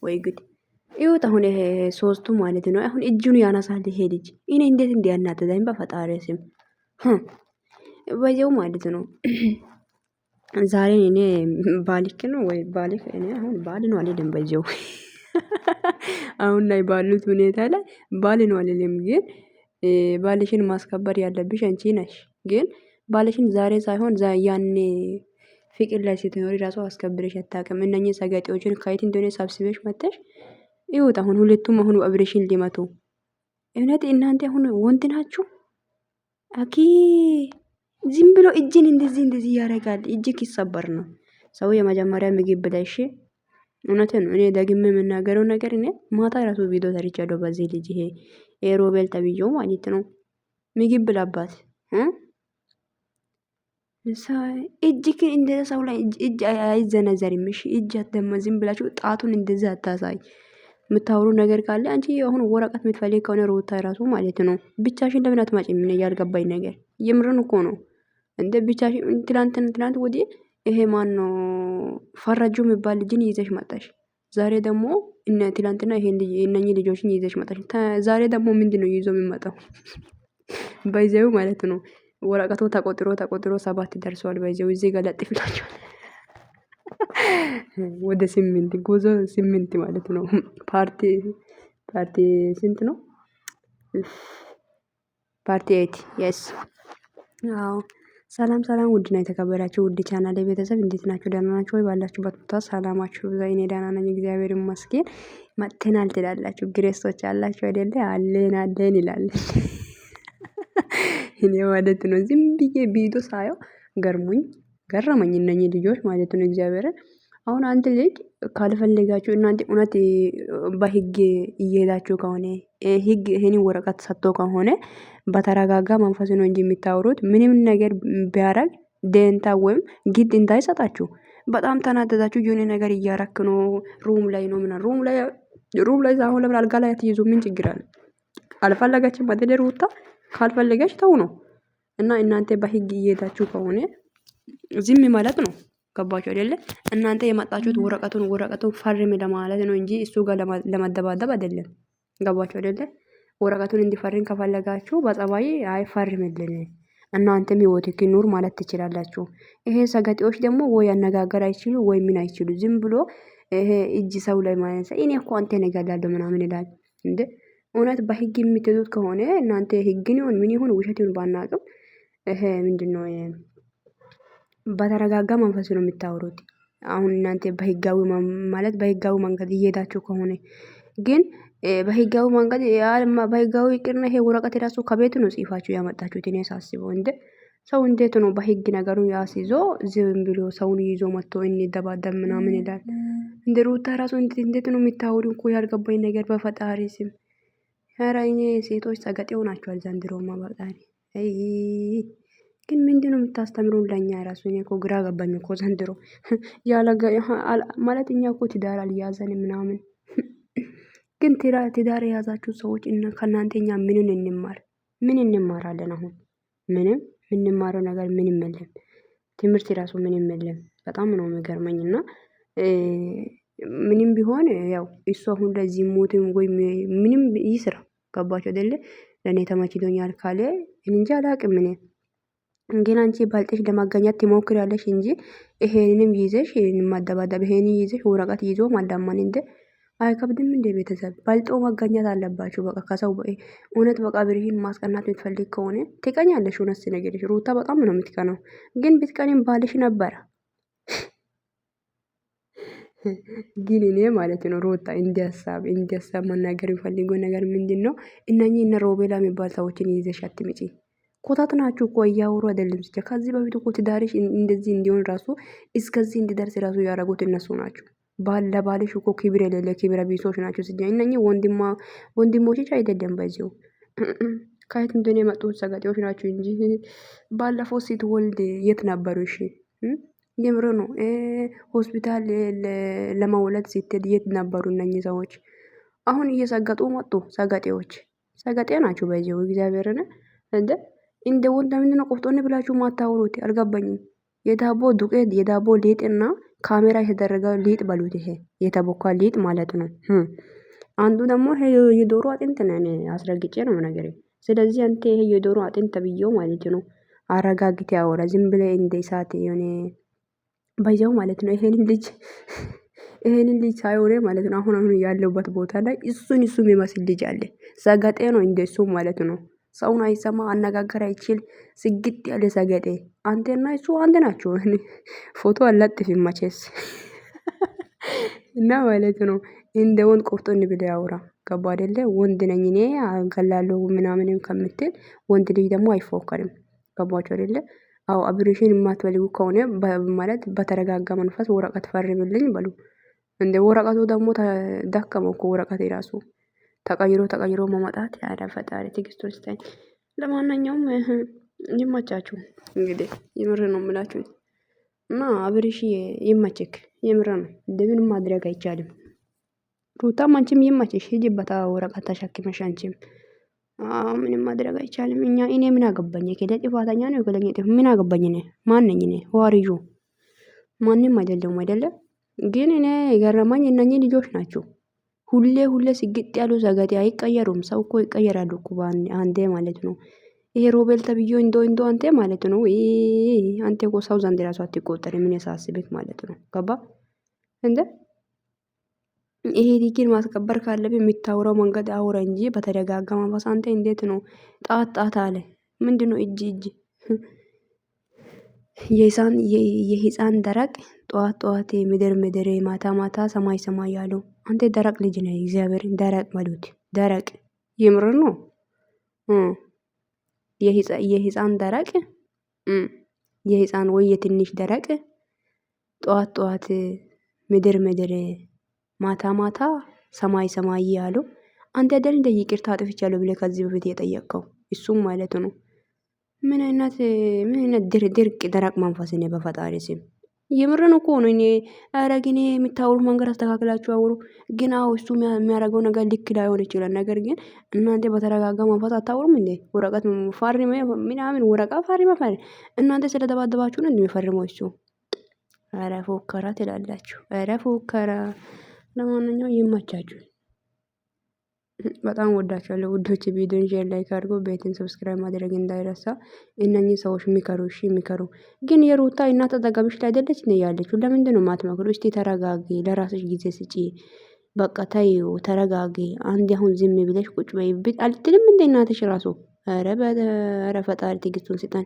ወይ ጉድ! ይኸውት አሁን ይሄ ሶስቱ ማለት ነው። አሁን እጁን ያነሳል ይሄ ልጅ። እኔ እንዴት እንዲያናደዳኝ በፈጣሪ ስም በየው ማለት ነው። ዛሬ እኔ ባሊክ ነው ወይ ባሊክ እኔ አሁን ባል ነው አልልም። በየው አሁን ላይ ባሉት ሁኔታ ላይ ባል ነው አልልም። ግን ባልሽን ማስከበር ያለብሽ አንቺ ነሽ። ግን ባልሽን ዛሬ ሳይሆን ያኔ ፍቅር ላይ ስትኖሪ ራሱ አስከብረሽ አታውቅም። እነኚህ ሰገጤዎችን ከየት እንደሆነ ሰብስበሽ መጥተሽ ይሁት። አሁን ሁለቱም አሁን አብሬሽን ሊመቱ እውነት እናንተ አሁን ወንድ ናችሁ። አኪ ዝም ብሎ እጅን እንደዚህ ያደርጋል። እጅክ ይሰበር ነው ሰው የመጀመሪያ ምግብ ብለሽ እውነትን ነው። እኔ ደግሜ የምናገረው ነገር እኔ ማታ ራሱ ቪዲዮ ሰርቻለሁ በዚህ ልጅ ይሄ ሮቤል ተብዬው ማለት ነው። ምግብ ብላባት እጅክ እንደ ሰው ላይ እጅ አይዘነዘርም። እሺ እጅ አትደማ ዝም ብላችሁ ጣቱን እንደዛ አታሳይ። የምታወሩ ነገር ካለ አንቺ አሁን ወረቀት የምትፈልግ ከሆነ ሩታ ራሱ ማለት ነው ብቻሽን ለምን አትመጪም? ምን ያልገባኝ ነገር የምርን እኮ ነው እንደ ብቻሽን ትላንት ወዲህ ይሄ ማን ነው ፈረጁ የሚባል ልጅን ይዘሽ መጣሽ። ዛሬ ደግሞ ትላንትና ይሄን ልጅ እነኚህ ልጆችን ይዘሽ መጣሽ። ዛሬ ደግሞ ምንድነው ይዞ የሚመጣው? ባይዘው ማለት ነው ወረቀቱ ተቆጥሮ 7 ደርሷል። ባይዘው እዚህ ጋር ለጥፍላችኋል። ወደ 8 ጉዞ 8 ማለት ነው። ፓርቲ ስንት ነው? ፓርቲ 8 የስ አዎ። ሰላም ውድና የተከበራችሁ ውድ ቻናል ቤተሰብ እንዴት ናችሁ? ደህና ናችሁ ወይ? ባላችሁበት ቦታ ሰላማችሁ ብዛ። እኔ ደህና ነኝ እግዚአብሔር ይመስገን። መጥተናል ትላላችሁ ግሬስቶች አላችሁ አይደለ? አለን ይላል። እኔ ማለት ነው ዝም ብዬ ቪዲዮ ሳየው ገረመኝ እነኚህ ልጆች ማለት ነው እግዚአብሔርን። አሁን አንተ ልጅ ካልፈለጋችሁ እናንተ እውነት በህግ እየሄዳችሁ ከሆነ ህግ ይሄንን ወረቀት ሰጥቶ ከሆነ በተረጋጋ መንፈስ ነው እንጂ የሚታወሩት ምንም ነገር ቢያረግ ደንታ ወይም ግድ እንዳይሰጣችሁ። በጣም ተናደዳችሁ። የሆነ ነገር እያረክ ነው ሩም ላይ ነው ምናምን ሩም ላይ አሁን ለምን አልጋ ላይ አትይዙ? ምን ችግር አለ? አልፈለጋችሁም አይደል? ሩታ ካልፈለገች ተው ነው። እና እናንተ በህግ እየሄዳችሁ ከሆነ ዝም ማለት ነው። ገባችሁ አይደለ? እናንተ የመጣችሁት ወረቀቱን ፈርም ለማለት ነው እንጂ እሱ ጋር ለመደባደብ አይደለም። ገባችሁ አይደለ? ወረቀቱን እንዲፈርም ከፈለጋችሁ በጸባይ አይፈርምልን እናንተም ህይወትክ ኑር ማለት ትችላላችሁ። ይሄ ሰገጤዎች ደግሞ ወይ አነጋገር አይችሉ ወይ ምን አይችሉ። ዝም ብሎ ይሄ እጅ ሰው ላይ ማነሳ እኔ እኮ አንተ እገላለሁ ምናምን ይላል እንዴ። እውነት በህግ የምትሄዱት ከሆነ እናንተ ህግን ይሁን ምን ይሁን ውሸት ይሁን ባናቅም ይሄ ምንድነው በተረጋጋ መንፈስ ነው የምታወሩት። አሁን እናንተ በህጋዊ ማለት በህጋዊ መንገድ እየሄዳችሁ ከሆነ ግን በህጋዊ መንገድ በህጋዊ ይቅርና ይሄ ወረቀት የራሱ ከቤት ነው ጽፋችሁ ያመጣችሁት። እኔ ሳስበው እንደ ሰው እንዴት ነው በህግ ነገሩን ያስይዞ ዝም ብሎ ሰውን ይዞ መጥቶ እንደባደብ ምናምን ይላል። እንደ ሩታ ራሱ እንዴት ነው የሚታወሩ እኮ ያልገባኝ ነገር በፈጣሪ ስም። ኧረ እኔ ሴቶች ሰገጤው ናቸዋል ዘንድሮማ በፈጣሪ። ግን ምንድነው የምታስተምሩን ለኛ ራሱ? እኔ እኮ ግራ ገባኝ እኮ ዘንድሮ ማለት እኛ እኮ ትዳር አልያዘን ምናምን። ግን ትዳር የያዛችሁ ሰዎች ከእናንተ እኛ ምንን እንማር? ምን እንማራለን? አሁን ምንም የምንማረው ነገር ምንም የለም። ትምህርት ራሱ ምንም የለም። በጣም ነው የሚገርመኝ። እና ምንም ቢሆን ያው እሱ አሁን ለዚህ ሞትም ወይ ምንም ይስራ። ገባችሁ አይደለ? ለእኔ ተመችቶኛል ካለ እንጂ አላቅም እኔ። ግን አንቺ ባልጤሽ ለማገኛት ትሞክሪያለሽ እንጂ ይሄንንም ይዘሽ ይሄንን ማደባደብ ይሄንን ይዘሽ ወረቀት ይዞ ማዳማን እንደ አይከብድም እንደ ቤተሰብ ባልጦ ማገኛት አለባችሁ። በቃ ከሰው እውነት በቃ ብርሽን ማስቀናት የምትፈልግ ከሆነ ትቀኛለሽ። እውነት ሲነገርሽ ሩታ በጣም ነው የምትቀናው። ግን ብትቀኒም ባልሽ ነበረ። ግን እኔ ማለት ነው ሩታ እንዲያሳብ መናገር የሚፈልገው ነገር ምንድነው? እነኚህ እነ ሮቤላ የሚባል ሰዎችን ይዘሽ አትምጪ። ኮታት ናችሁ እኮ እያወሩ አይደለም። ሲጀ ከዚህ በፊት እኮ ትዳርሽ እንደዚህ እንዲሆን ራሱ እስከዚህ እንዲደርስ ራሱ ያደረጉት እነሱ ናቸው። ለባልሽ እኮ ክብር የሌለ ክብረ ቢሶች ናቸው። ሲጀ እነኚህ ወንድሞችሽ አይደለም። በዚሁ ከየት እንደሆነ የመጡት ሰገጤዎች ናቸው እንጂ ባለፈው ስትወልድ የት ነበሩ? እሺ የምር ነው። ሆስፒታል ለመውለድ ስትሄድ የት ነበሩ እነኚህ ሰዎች? አሁን እየሰገጡ መጡ። ሰገጤ ናቸው። በዚሁ እግዚአብሔርን እንደ ወንድ ለምንድነው ቆፍጦን ብላችሁ ማታወሩት? አልገባኝም። የዳቦ ዱቄት የዳቦ ሊጥና ካሜራ የተደረገው ሊጥ በሉት፣ ይሄ የተቦካ ሊጥ ማለት ነው። አንዱ ደግሞ ይሄ የዶሮ አጥንት ነው። እኔ አስረግጬ ነው ነገር። ስለዚህ አንተ ይሄ የዶሮ አጥንት ተብዬው ማለት ነው አረጋግቴ አወራ። ዝም ብለህ እንደ እሳት የሆነ ባይዘው ማለት ነው። ይሄንን ልጅ ሳይሆን ማለት ነው አሁን ያለውበት ቦታ ላይ እሱን የሚመስል ልጅ አለ። ሰገጤ ነው እንደሱ ማለት ነው። ሰውን አይሰማ፣ አነጋገር አይችል፣ ስግጥ ያለ ሰገጤ። አንተና እሱ አንድ ናቸው። ፎቶ አለጥፊም መቼስ እና ማለት ነው እንደ ወንድ ቆፍጦን ብለህ ያውራ። ገባ አይደለ? ወንድ ነኝ እኔ አገላለሁ ምናምንም ከምትል ወንድ ልጅ ደግሞ አይፎከርም። ገባችሁ አይደለ? አዎ አብሬሽን የማትፈልጉ ከሆነ ማለት በተረጋጋ መንፈስ ወረቀት ፈርምልኝ በሉ። እንደ ወረቀቱ ደግሞ ደከመው እኮ ወረቀት የራሱ ተቀይሮ መመጣት ያለ ፈጣሪ ትዕግስቱን ይስጠኝ። ለማንኛውም ይመቻችሁ እንግዲህ የምር ነው የምላችሁ። እና አብሬሽ ይመችክ፣ የምር ነው። እንደምን ማድረግ አይቻልም። ሩታም አንቺም ይመችሽ፣ ሂጂበታ ወረቀት ተሸክመሽ አንቺም ምንም ማድረግ አይቻልም። እኔ ምን አገባኝ? ከደ ጥፋተኛ ነው ከለኝ ጥፋ ምን አገባኝ? እኔ ማን ነኝ? እኔ ዋሪዩ ማንም አይደለም አይደለም። ግን እኔ የገረመኝ እነኚህ ልጆች ናቸው። ሁሌ ሲግጥ ያሉ ሰገጤ አይቀየሩም። ሰው እኮ ይቀየራሉ እኮ አንዴ ማለት ነው። ይሄ ሮቤል ተብዮ እንዶ አንተ ማለት ነው። አንተ እኮ ሰው ዘንድ ራሱ አትቆጠርም። ምን ያሳስብክ ማለት ነው። ገባ እንደ ይሄ ዲግን ማስከበር ካለብህ የሚታወራው መንገድ አውራ እንጂ በተደጋጋ መንፈስ አንተ እንዴት ነው ጣት አለ ምንድነው? እጅ የህፃን ደረቅ ጠዋት ምድር ማታ ሰማይ ያለው አንተ ደረቅ ልጅ ነህ። እግዚአብሔርን ደረቅ በሉት። ደረቅ የምር ነው። የህፃን ደረቅ የህፃን ወይ የትንሽ ደረቅ ጠዋት ምድር ማታ ሰማይ ያለው አንተ አይደል እንደ ይቅርታ አጥፍቻለሁ ብለህ ከዚህ በፊት የጠየቅከው እሱም ማለት ነው። ምን አይነት ድርቅ ደረቅ መንፈስ ነው በፈጣሪ ስም። የምርን እኮ ነው። እኔ ኧረ ግን የምታወሩት መንገድ አስተካክላችሁ አውሩ። ግን አዎ እሱ የሚያደርገው ነገር ልክ ላይሆን ይችላል። ነገር ግን እናንተ በተረጋጋ መንፈስ አታወሩም እንዴ? ወረቀት ፋርም ምናምን ወረቀት ፋርም እናንተ ስለተባደባችሁ ነው እንደሚፈርመው እሱ። ኧረ ፎከራ ትላላችሁ። ኧረ ፎከራ። ለማንኛውም ይመቻችሁ። በጣም ወዳችኋለሁ ውዶች። ቪዲዮን ሼር ላይክ አድርጎ ቤትን ሰብስክራይብ ማድረግ እንዳይረሳ። እነኚህ ሰዎች የሚከሩ የሚከሩ ግን የሩታ እናት አጠገብሽ ላይ አይደለች ነው ያለችው። ለምንድነው ማትመክሩ? እስቲ ተረጋጊ፣ ለራስሽ ጊዜ ስጪ። በቃ ተይው፣ ተረጋጊ። አንድ አሁን ዝም ብለሽ ቁጭ በይ አልትልም እንደ እናትሽ ራሱ። ኧረ ፈጣሪ ትዕግስቱን ስጠን።